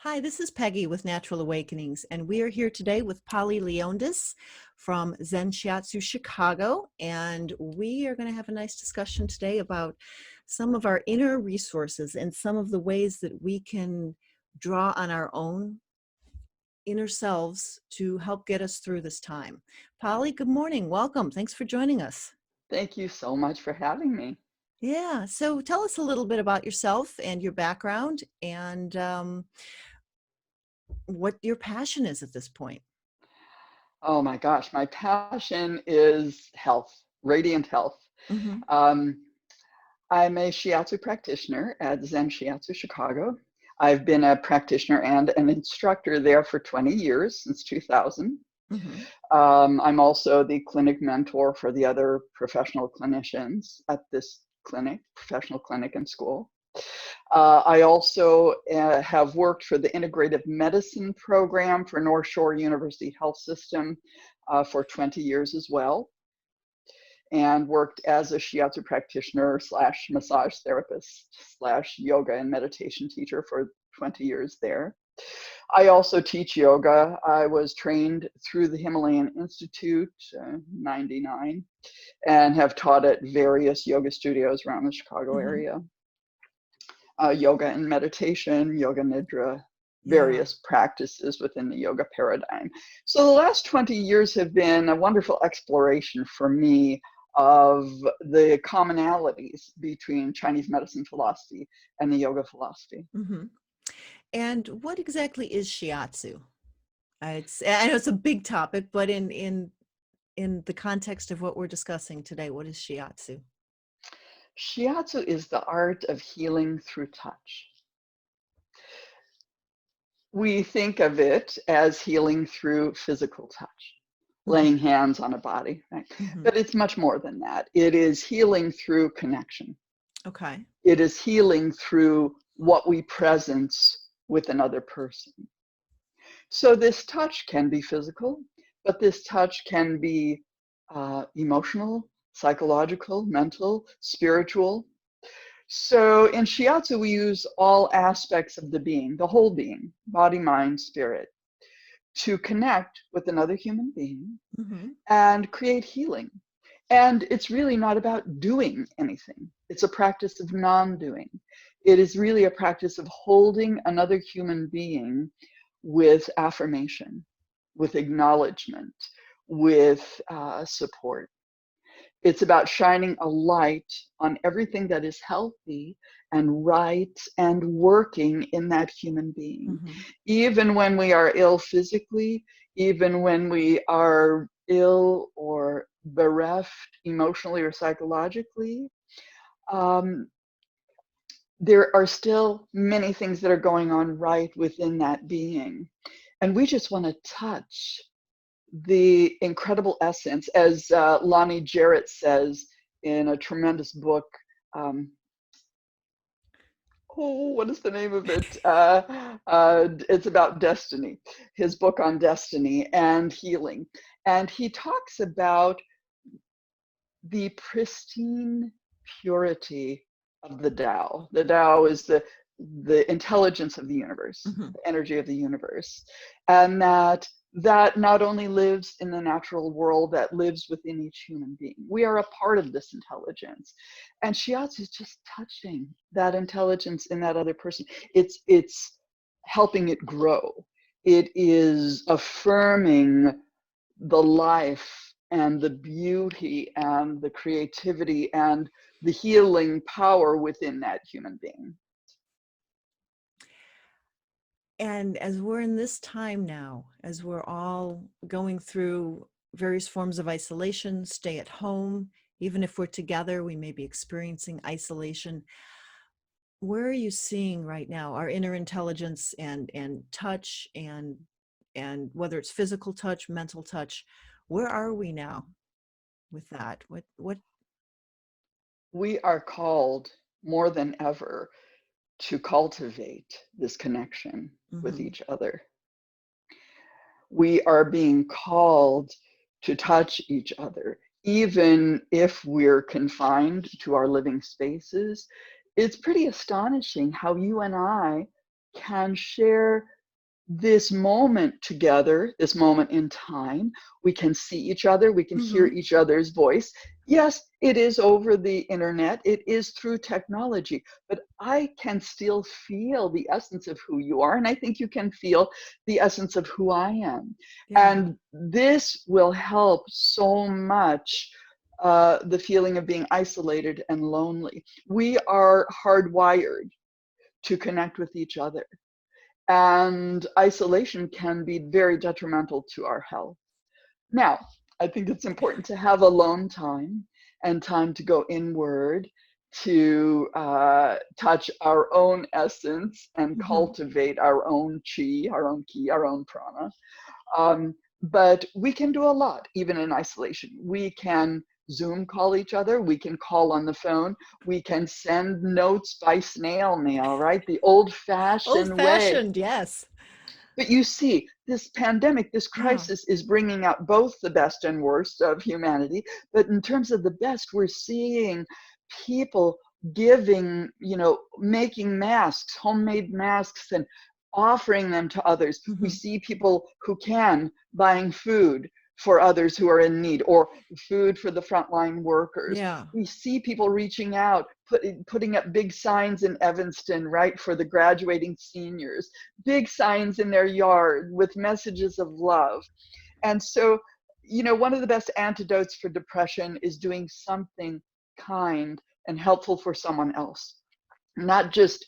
Hi, this is Peggy with Natural Awakenings, and we are here today with Liontis from Zen Shiatsu Chicago, and we are going to have a nice discussion today about some of our inner resources and some of the ways that we can draw on our own inner selves to help get us through this time. Polly, good morning. Welcome. Thanks for joining us. Thank you so much for having me. Yeah, so tell us a little bit about yourself and your background and what your passion is at this point. Oh my gosh, my passion is health, radiant health. Mm-hmm. Um, I'm a shiatsu practitioner at Zen Shiatsu Chicago. I've been a practitioner and an instructor there for 20 years, since 2000. Mm-hmm. I'm also the clinic mentor for the other professional clinicians at this clinic, professional clinic and school. I also have worked for the integrative medicine program for North Shore University Health System for 20 years as well, and worked as a shiatsu practitioner slash massage therapist slash yoga and meditation teacher for 20 years there. I also teach yoga. I was trained through the Himalayan Institute, 99, and have taught at various yoga studios around the Chicago Mm-hmm. area. Yoga and meditation, yoga nidra, Yeah. various practices within the yoga paradigm. So the last 20 years have been a wonderful exploration for me of the commonalities between Chinese medicine philosophy and the yoga philosophy. Mm-hmm. And what exactly is shiatsu? I know it's a big topic, but in the context of what we're discussing today, what is shiatsu? Shiatsu is the art of healing through touch. We think of it as healing through physical touch, Mm-hmm. laying hands on a body, right? Mm-hmm. But it's much more than that. It is healing through connection. Okay. It is healing through what we presence with another person. So this touch can be physical, but this touch can be emotional, psychological, mental, spiritual. So in Shiatsu, we use all aspects of the being, the whole being, body, mind, spirit, to connect with another human being Mm-hmm. and create healing. And it's really not about doing anything. It's a practice of non-doing. It is really a practice of holding another human being with affirmation, with acknowledgement, with support. It's about shining a light on everything that is healthy and right and working in that human being. Mm-hmm. Even when we are ill physically, even when we are ill or bereft emotionally or psychologically, um, there are still many things that are going on right within that being. And we just want to touch the incredible essence, as Lonnie Jarrett says in a tremendous book. Um, what is the name of it? It's about destiny, his book on destiny and healing. And he talks about the pristine purity of the Tao. The Tao is the intelligence of the universe, Mm-hmm. the energy of the universe, and that not only lives in the natural world, that lives within each human being. We are a part of this intelligence, and Shiatsu is just touching that intelligence in that other person. It's helping it grow. It is affirming the life and the beauty and the creativity and the healing power within that human being. And as we're in this time now, as we're all going through various forms of isolation, stay at home, even if we're together, we may be experiencing isolation. Where are you seeing right now our inner intelligence and touch and whether it's physical touch, mental touch, where are we now with that? What We are called more than ever to cultivate this connection with mm-hmm. each other. We are being called to touch each other, even if we're confined to our living spaces. It's pretty astonishing how you and I can share this moment together, this moment in time. We can see each other, we can hear Mm-hmm. each other's voice. Yes, it is over the internet, it is through technology, but I can still feel the essence of who you are. And I think you can feel the essence of who I am. Yeah. And this will help so much. The feeling of being isolated and lonely. We are hardwired to connect with each other. And isolation can be very detrimental to our health. Now, I think it's important to have alone time and time to go inward, to touch our own essence and Mm-hmm. cultivate our own chi, our own ki, our own prana. But we can do a lot, even in isolation. We can Zoom call each other. We can call on the phone. We can send notes by snail mail, right? The old Old fashioned way. fashioned, yes. But you see, this pandemic, this Yeah. crisis is bringing out both the best and worst of humanity. But in terms of the best, we're seeing people giving, making masks, homemade masks, and offering them to others. We Mm-hmm. see people who can buying food for others who are in need, or food for the frontline workers. Yeah. We see people reaching out, putting up big signs in Evanston, right, for the graduating seniors, big signs in their yard with messages of love. And so, one of the best antidotes for depression is doing something kind and helpful for someone else, not just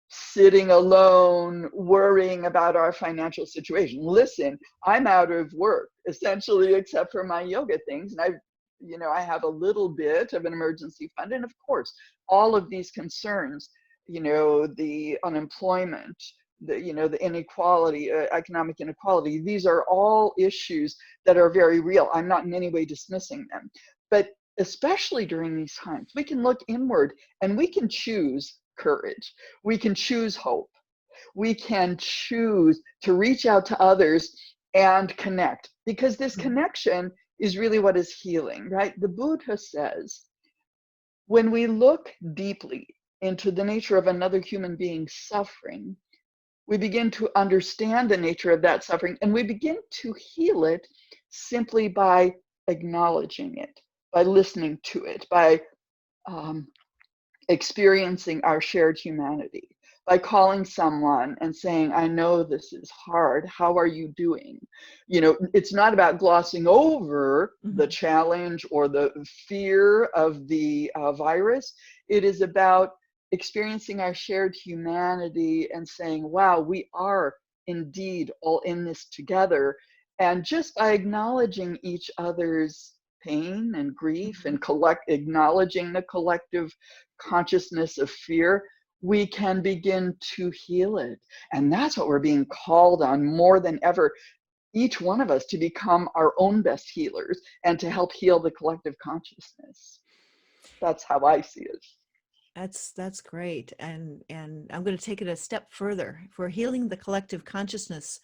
sitting alone worrying about our financial situation. Listen, I'm out of work essentially, except for my yoga things, and I have a little bit of an emergency fund. And of course, all of these concerns, the unemployment, the inequality, economic inequality, these are all issues that are very real. I'm not in any way dismissing them, but especially during these times, we can look inward and we can choose courage. We can choose hope. We can choose to reach out to others and connect, because this Mm-hmm. connection is really what is healing, right? The Buddha says, when we look deeply into the nature of another human being's suffering, we begin to understand the nature of that suffering, and we begin to heal it simply by acknowledging it, by listening to it, by um, experiencing our shared humanity, by calling someone and saying, I know this is hard. How are you doing? It's not about glossing over the Mm-hmm. challenge or the fear of the virus. It is about experiencing our shared humanity and saying, wow, we are indeed all in this together. And just by acknowledging each other's pain and grief Mm-hmm. and acknowledging the collective consciousness of fear, we can begin to heal it. And that's what we're being called on more than ever, each one of us, to become our own best healers and to help heal the collective consciousness. That's how I see it. That's great. And I'm going to take it a step further. If we're healing the collective consciousness,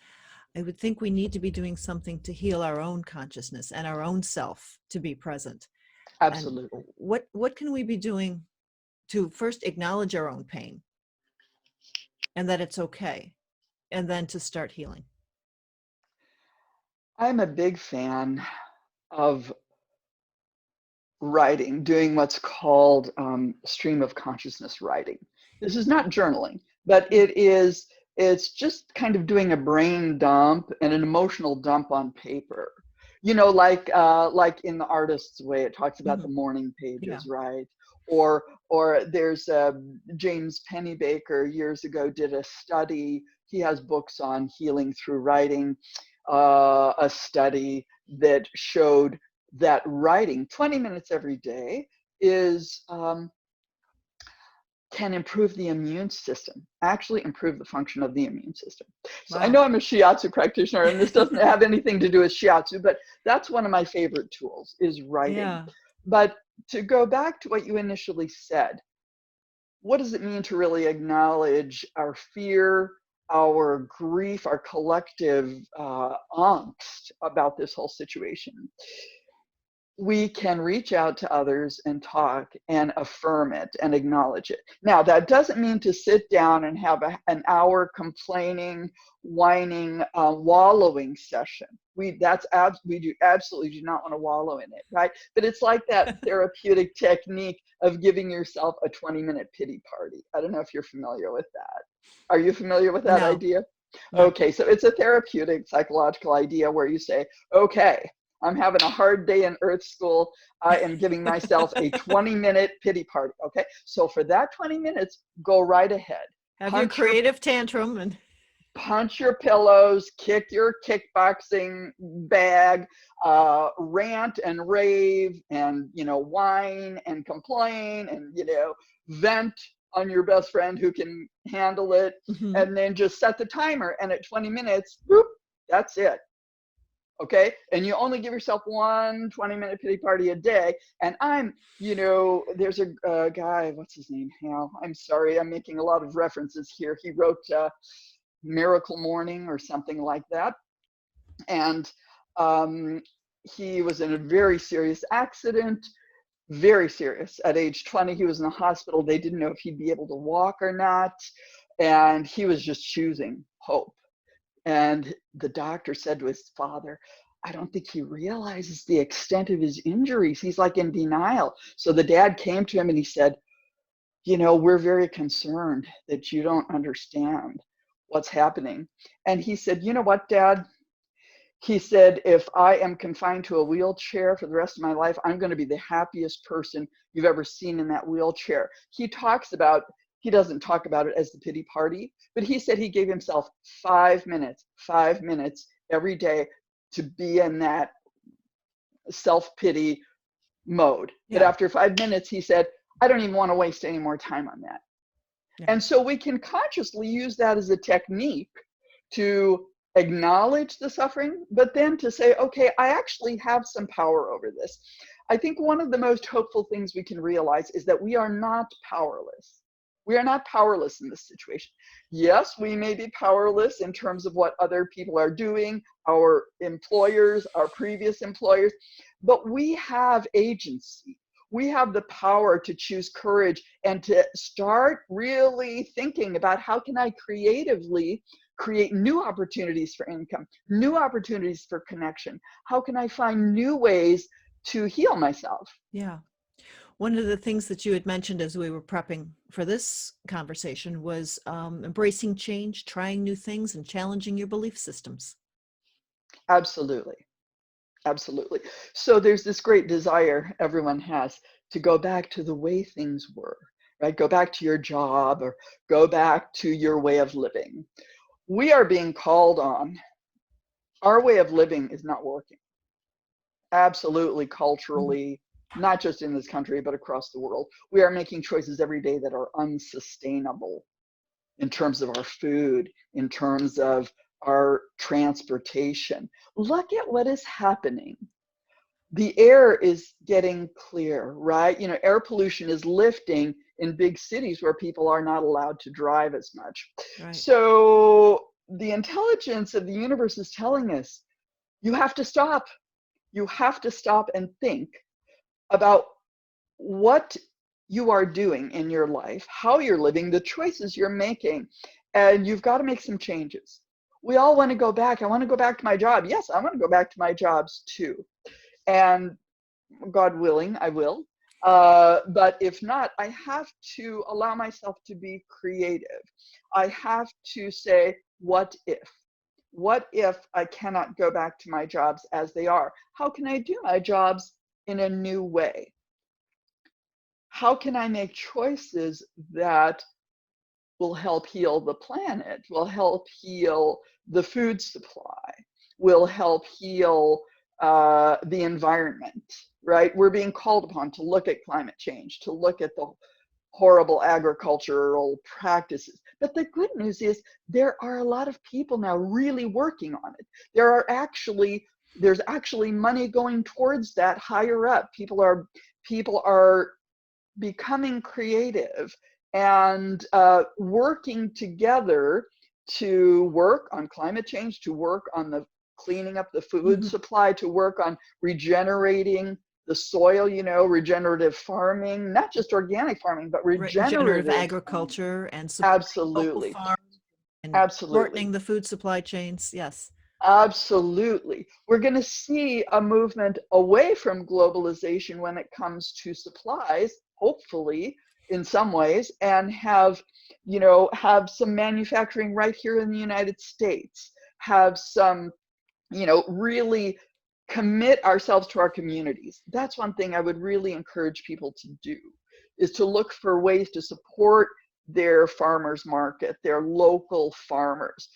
I would think we need to be doing something to heal our own consciousness and our own self to be present. And Absolutely. what can we be doing to first acknowledge our own pain and that it's okay, and then to start healing? I'm a big fan of writing, doing what's called stream of consciousness writing. This is not journaling, but it's just kind of doing a brain dump and an emotional dump on paper. Like in the artist's way, it talks about Mm-hmm. the morning Yeah. pages, right? Or there's James Pennybaker years ago did a study. He has books on healing through writing, a study that showed that writing 20 minutes every day is can improve the immune system, actually improve the function of the immune system. So I Wow. know I'm a shiatsu practitioner and this doesn't have anything to do with shiatsu, but that's one of my favorite tools, is writing. Yeah. But to go back to what you initially said, what does it mean to really acknowledge our fear, our grief, our collective angst about this whole situation? we can reach out to others and talk and affirm it and acknowledge it. Now, that doesn't mean to sit down and have an hour complaining, whining, wallowing session. We absolutely do not want to wallow in it, right? But it's like that therapeutic technique of giving yourself a 20-minute pity party. I don't know if you're familiar with that. Are you familiar with that No, idea? no. Okay, so it's a therapeutic psychological idea where you say, okay, I'm having a hard day in Earth School. I am giving myself a 20-minute pity party. Okay, so for that 20 minutes, go right ahead. Have your creative tantrum and Punch your pillows, kick your kickboxing bag, rant and rave, and whine and complain, and vent on your best friend who can handle it, and then just set the timer. And at 20 minutes, whoop, that's it. Okay, and you only give yourself one 20-minute pity party a day. And there's a guy, what's his name? I'm sorry, I'm making a lot of references here. He wrote Miracle Morning or something like that. And he was in a very serious accident, very serious. At age 20, he was in the hospital. They didn't know if he'd be able to walk or not. And he was just choosing hope. And the doctor said to his father, I don't think he realizes the extent of his injuries. He's like in denial. So the dad came to him and he said, we're very concerned that you don't understand what's happening. And he said, you know what, Dad? He said, if I am confined to a wheelchair for the rest of my life, I'm going to be the happiest person you've ever seen in that wheelchair. He doesn't talk about it as the pity party, but he said he gave himself 5 minutes every day to be in that self-pity mode. Yeah. But after 5 minutes, he said, I don't even want to waste any more time on that. Yeah. And so we can consciously use that as a technique to acknowledge the suffering, but then to say, okay, I actually have some power over this. I think one of the most hopeful things we can realize is that we are not powerless. We are not powerless in this situation. Yes, we may be powerless in terms of what other people are doing, our employers, our previous employers, but we have agency. We have the power to choose courage and to start really thinking about how can I creatively create new opportunities for income, new opportunities for connection. How can I find new ways to heal myself? Yeah. One of the things that you had mentioned as we were prepping for this conversation was embracing change, trying new things, and challenging your belief systems. Absolutely. Absolutely. So there's this great desire everyone has to go back to the way things were, right? Go back to your job or go back to your way of living. We are being called on. Our way of living is not working. Absolutely, culturally, not just in this country, but across the world. We are making choices every day that are unsustainable in terms of our food, in terms of our transportation. Look at what is happening. The air is getting clear, right? Air pollution is lifting in big cities where people are not allowed to drive as much. Right. So the intelligence of the universe is telling us, you have to stop. You have to stop and think about what you are doing in your life, how you're living, the choices you're making, and you've got to make some changes. We all want to go back. I want to go back to my job. Yes, I want to go back to my jobs too. And God willing, I will. But if not, I have to allow myself to be creative. I have to say, what if? What if I cannot go back to my jobs as they are? How can I do my jobs in a new way? How can I make choices that will help heal the planet, will help heal the food supply, will help heal the environment, right? We're being called upon to look at climate change, to look at the horrible agricultural practices. But the good news is there are a lot of people now really working on it. There's actually money going towards that higher up. People are becoming creative and working together to work on climate change, to work on the cleaning up the food supply, to work on regenerating the soil, regenerative farming, not just organic farming, but Regenerative regenerative farming. agriculture and supporting local Absolutely. farms and Absolutely. shortening the food supply chains. Yes. Absolutely. We're going to see a movement away from globalization when it comes to supplies, hopefully, in some ways, and have some manufacturing right here in the United States, have some, really commit ourselves to our communities. That's one thing I would really encourage people to do, is to look for ways to support their farmers market, their local farmers.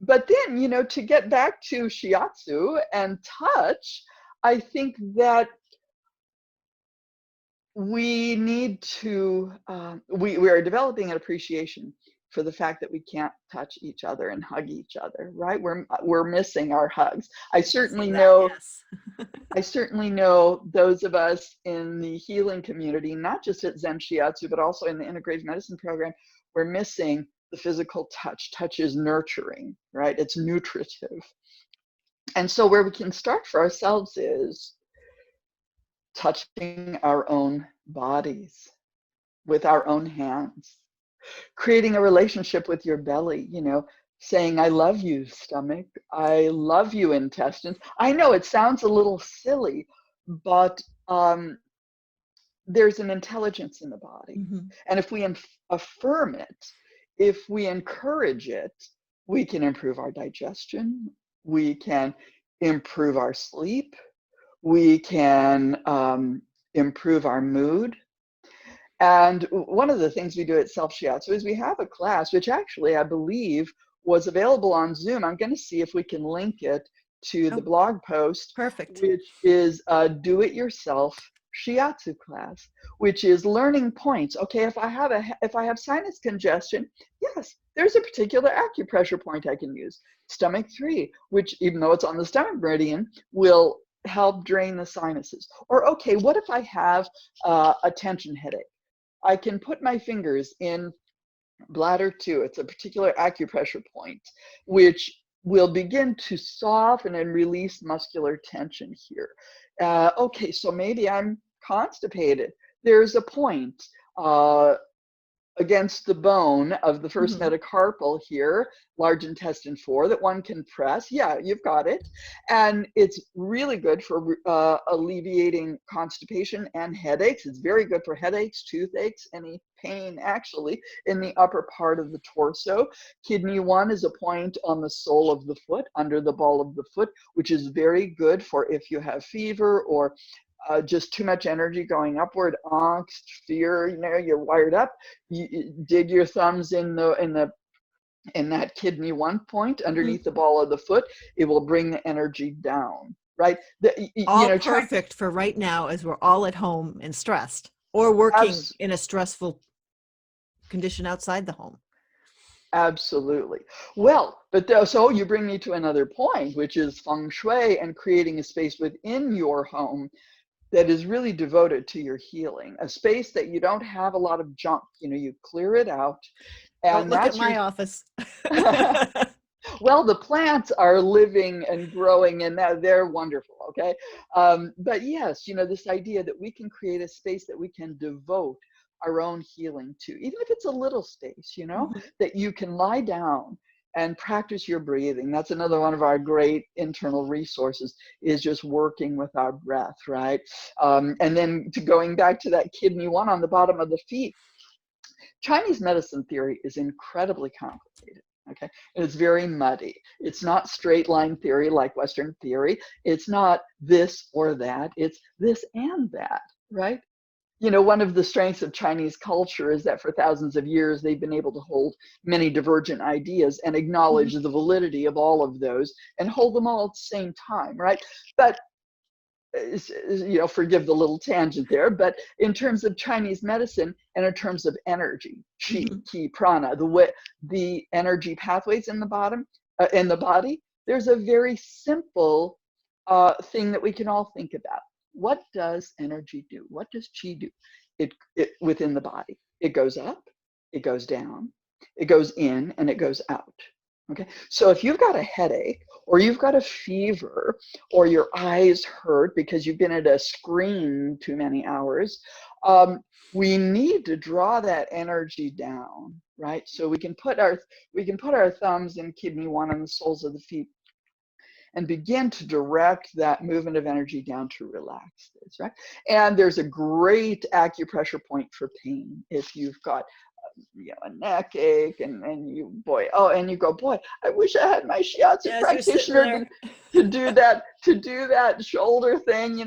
But then, to get back to shiatsu and touch, I think that we need to, we are developing an appreciation for the fact that we can't touch each other and hug each other, right? We're missing our hugs. I certainly know, yes. I certainly know those of us in the healing community, not just at Zen Shiatsu, but also in the integrative medicine program, we're missing the physical touch. Touch is nurturing, right? It's nutritive. And so where we can start for ourselves is touching our own bodies with our own hands, creating a relationship with your belly, saying, I love you, stomach. I love you, intestines. I know it sounds a little silly, but there's an intelligence in the body. Mm-hmm. And if we affirm it, if we encourage it, we can improve our digestion, we can improve our sleep, we can improve our mood. And one of the things we do at Self Shiatsu is we have a class, which actually I believe was available on Zoom. I'm going to see if we can link it to the blog post, Perfect. which is a do-it-yourself Shiatsu class, which is learning points. Okay, if I have sinus congestion, yes, there's a particular acupressure point I can use. Stomach 3, which even though it's on the stomach meridian, will help drain the sinuses. Or okay, what if I have a tension headache? I can put my fingers in bladder 2. It's a particular acupressure point, which will begin to soften and release muscular tension here. Okay, so maybe I'm constipated. There's a point against the bone of the first metacarpal here, large intestine 4, that one can press. Yeah, you've got it. And it's really good for alleviating constipation and headaches. It's very good for headaches, toothaches, any pain actually in the upper part of the torso. Kidney 1 is a point on the sole of the foot, under the ball of the foot, which is very good for if you have fever or just too much energy going upward, angst, fear, you're wired up. You dig your thumbs in that kidney 1 point underneath the ball of the foot. It will bring the energy down, right? All perfect for right now as we're all at home and stressed or working in a stressful condition outside the home. Absolutely. Well, but so you bring me to another point, which is feng shui and creating a space within your home that is really devoted to your healing, a space that you don't have a lot of junk. You clear it out. And don't look at my office. Well, the plants are living and growing, and they're wonderful. Okay. But yes, this idea that we can create a space that we can devote our own healing to, even if it's a little space, that you can lie down and practice your breathing. That's another one of our great internal resources, is just working with our breath, right? And then going back to that kidney 1 on the bottom of the feet, Chinese medicine theory is incredibly complicated. Okay, and it's very muddy. It's not straight line theory like Western theory. It's not this or that. It's this and that, right? One of the strengths of Chinese culture is that for thousands of years, they've been able to hold many divergent ideas and acknowledge the validity of all of those and hold them all at the same time, right? But, forgive the little tangent there, but in terms of Chinese medicine and in terms of energy, qi, ki, prana, the energy pathways in the body, there's a very simple thing that we can all think about. What does energy do? What does qi do? It within the body. It goes up, it goes down, it goes in, and it goes out. Okay, so if you've got a headache or you've got a fever, or your eyes hurt because you've been at a screen too many hours, we need to draw that energy down, right? So we can put our thumbs in kidney 1 on the soles of the feet and begin to direct that movement of energy down to relax this, right? And there's a great acupressure point for pain. If you've got a neck ache and you go, boy, I wish I had my shiatsu practitioner to do that shoulder thing,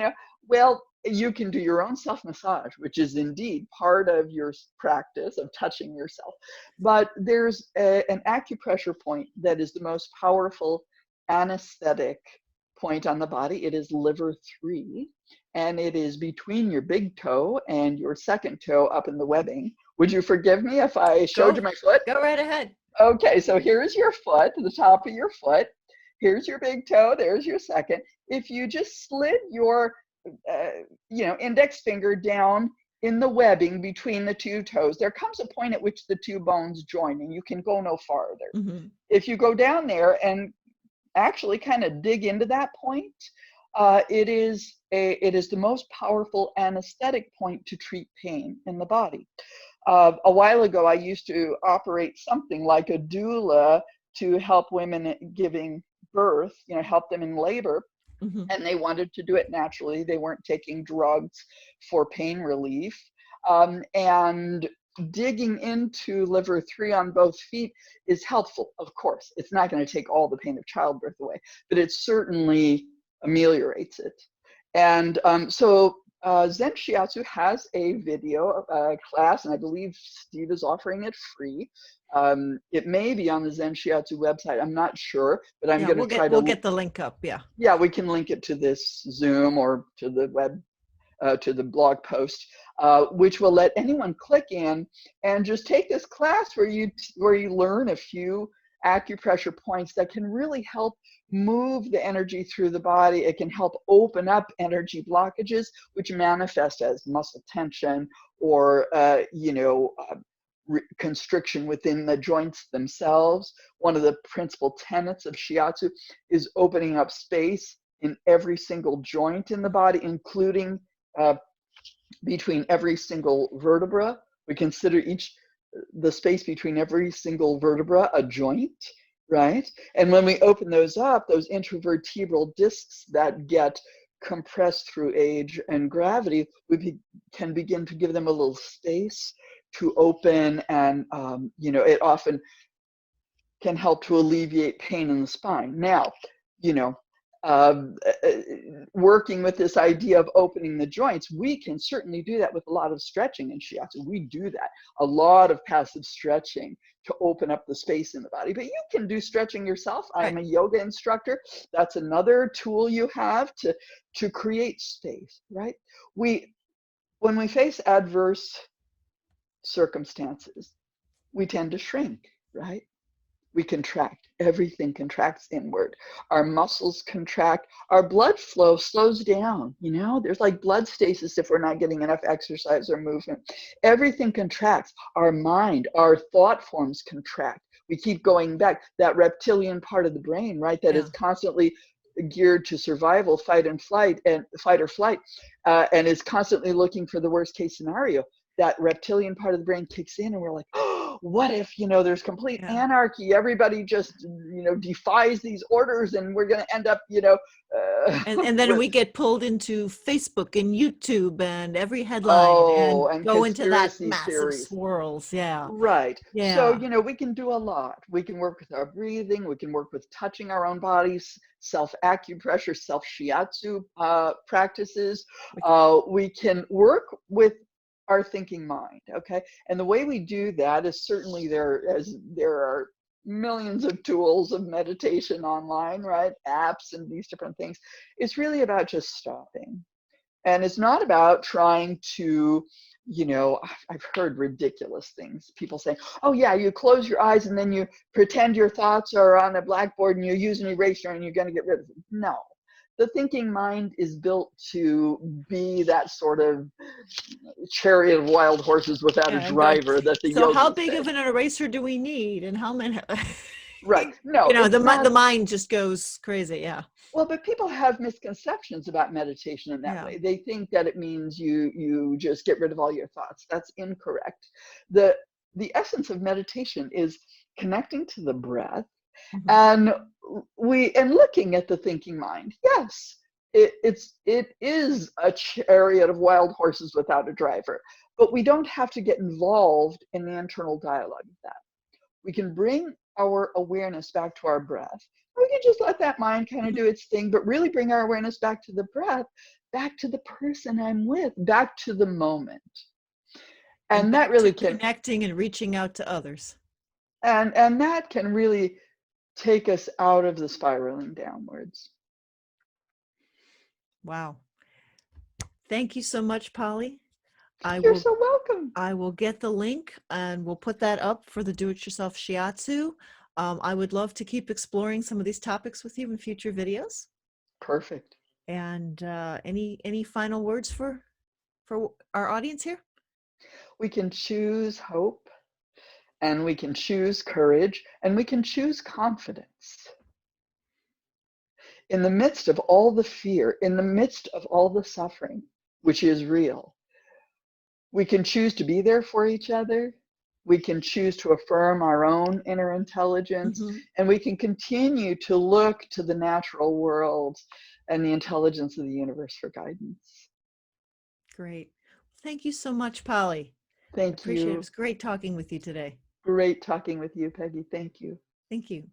well, you can do your own self-massage, which is indeed part of your practice of touching yourself. But there's an acupressure point that is the most powerful anesthetic point on the body. It is liver 3, and it is between your big toe and your second toe up in the webbing. Would you forgive me if I showed you my foot? Go right ahead. Okay, so here's your foot, the top of your foot. Here's your big toe. There's your second. If you just slid your index finger down in the webbing between the 2 toes, there comes a point at which the 2 bones join, and you can go no farther. Mm-hmm. If you go down there and actually kind of dig into that point, it is the most powerful anesthetic point to treat pain in the body. A while ago, I used to operate something like a doula to help women giving birth, help them in labor. Mm-hmm. And they wanted to do it naturally. They weren't taking drugs for pain relief. And digging into liver 3 on both feet is helpful, of course. It's not going to take all the pain of childbirth away, but it certainly ameliorates it. And so Zen Shiatsu has a video class, and I believe Steve is offering it free. It may be on the Zen Shiatsu website. I'm not sure, but I'm going to try to. We'll get the link up. Yeah. Yeah, we can link it to this Zoom or to the web, to the blog post, which will let anyone click in and just take this class where you learn a few acupressure points that can really help move the energy through the body. It can help open up energy blockages, which manifest as muscle tension or constriction within the joints themselves. One of the principal tenets of Shiatsu is opening up space in every single joint in the body, including between every single vertebra. We consider the space between every single vertebra a joint, right? And when we open those up, those intervertebral discs that get compressed through age and gravity, we can begin to give them a little space to open, and it often can help to alleviate pain in the spine. Now, working with this idea of opening the joints, we can certainly do that with a lot of stretching in Shiatsu. We do that, a lot of passive stretching to open up the space in the body. But you can do stretching yourself. I'm a yoga instructor. That's another tool you have to create space, right? When we face adverse circumstances, we tend to shrink, right? We contract. Everything contracts inward. Our muscles contract. Our blood flow slows down. There's like blood stasis if we're not getting enough exercise or movement. Everything contracts. Our mind, our thought forms contract. We keep going back. That reptilian part of the brain, right, that is constantly geared to survival, fight or flight, and is constantly looking for the worst case scenario. That reptilian part of the brain kicks in, and we're like, oh, what if, there's complete anarchy, everybody just, defies these orders, and we're going to end up, and then we get pulled into Facebook and YouTube and every headline and go into that massive swirls. Yeah. Right. Yeah. So, we can do a lot. We can work with our breathing. We can work with touching our own bodies, self-acupressure, self-shiatsu practices. We can work with our thinking mind, okay? And the way we do that is certainly there are millions of tools of meditation online, right? Apps and these different things. It's really about just stopping. And it's not about trying to, I've heard ridiculous things. People saying, oh yeah, you close your eyes and then you pretend your thoughts are on a blackboard and you use an eraser and you're going to get rid of them. No. The thinking mind is built to be that sort of chariot of wild horses without a driver that the So yogis how big say. of an eraser do we need, and how many? Right. No, You know, it's not. the mind just goes crazy. Yeah. Well, but people have misconceptions about meditation in that Yeah. way. They think that it means you just get rid of all your thoughts. That's incorrect. The the essence of meditation is connecting to the breath Mhm. and looking at the thinking mind. Yes, it is a chariot of wild horses without a driver, but we don't have to get involved in the internal dialogue of that. We can bring our awareness back to our breath. We can just let that mind kind of Mhm. do its thing, but really bring our awareness back to the breath, back to the person I'm with, back to the moment. And And that back to really can, connecting and reaching out to others. and that can really take us out of the spiraling downwards. Wow. Thank you so much, Polly. I You're will so welcome. I will get the link and we'll put that up for the do-it-yourself shiatsu. I would love to keep exploring some of these topics with you in future videos. Perfect. And any final words for our audience here? We can choose hope, and we can choose courage, and we can choose confidence. In the midst of all the fear, in the midst of all the suffering, which is real, we can choose to be there for each other. We can choose to affirm our own inner intelligence, Mm-hmm. and we can continue to look to the natural world and the intelligence of the universe for guidance. Great. Thank you so much, Polly. I Thank appreciate it. It you. was great talking with you today. Great talking with you, Peggy. Thank you. Thank you.